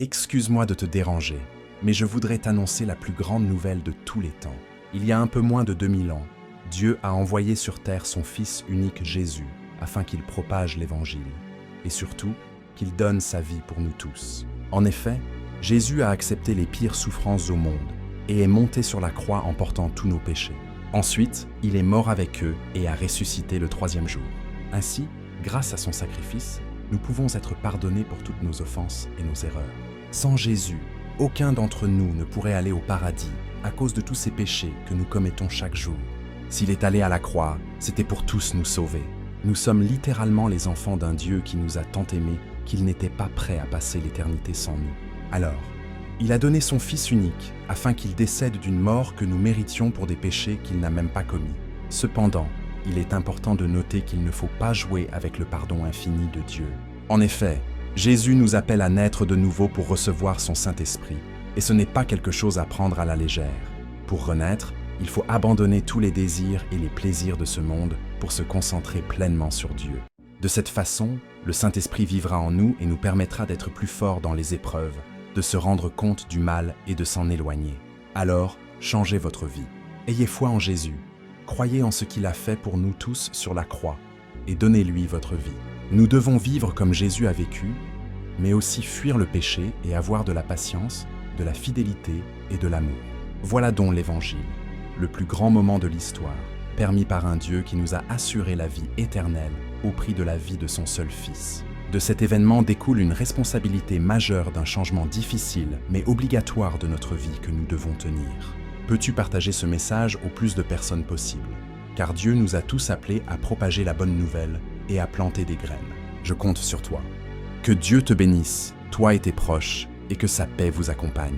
Excuse-moi de te déranger, mais je voudrais t'annoncer la plus grande nouvelle de tous les temps. Il y a un peu moins de 2000 ans, Dieu a envoyé sur terre son Fils unique Jésus, afin qu'il propage l'Évangile, et surtout, qu'il donne sa vie pour nous tous. En effet, Jésus a accepté les pires souffrances au monde, et est monté sur la croix en portant tous nos péchés. Ensuite, il est mort avec eux et a ressuscité le 3e jour. Ainsi, grâce à son sacrifice, nous pouvons être pardonnés pour toutes nos offenses et nos erreurs. Sans Jésus, aucun d'entre nous ne pourrait aller au paradis à cause de tous ces péchés que nous commettons chaque jour. S'il est allé à la croix, c'était pour tous nous sauver. Nous sommes littéralement les enfants d'un Dieu qui nous a tant aimés qu'il n'était pas prêt à passer l'éternité sans nous. Alors, il a donné son Fils unique afin qu'il décède d'une mort que nous méritions pour des péchés qu'il n'a même pas commis. Cependant, il est important de noter qu'il ne faut pas jouer avec le pardon infini de Dieu. En effet, Jésus nous appelle à naître de nouveau pour recevoir son Saint-Esprit, et ce n'est pas quelque chose à prendre à la légère. Pour renaître, il faut abandonner tous les désirs et les plaisirs de ce monde pour se concentrer pleinement sur Dieu. De cette façon, le Saint-Esprit vivra en nous et nous permettra d'être plus forts dans les épreuves, de se rendre compte du mal et de s'en éloigner. Alors, changez votre vie. Ayez foi en Jésus. Croyez en ce qu'il a fait pour nous tous sur la croix et donnez-lui votre vie. Nous devons vivre comme Jésus a vécu, mais aussi fuir le péché et avoir de la patience, de la fidélité et de l'amour. Voilà donc l'Évangile, le plus grand moment de l'histoire, permis par un Dieu qui nous a assuré la vie éternelle au prix de la vie de son seul Fils. De cet événement découle une responsabilité majeure d'un changement difficile mais obligatoire de notre vie que nous devons tenir. Peux-tu partager ce message au plus de personnes possible? Car Dieu nous a tous appelés à propager la bonne nouvelle et à planter des graines. Je compte sur toi. Que Dieu te bénisse, toi et tes proches, et que sa paix vous accompagne.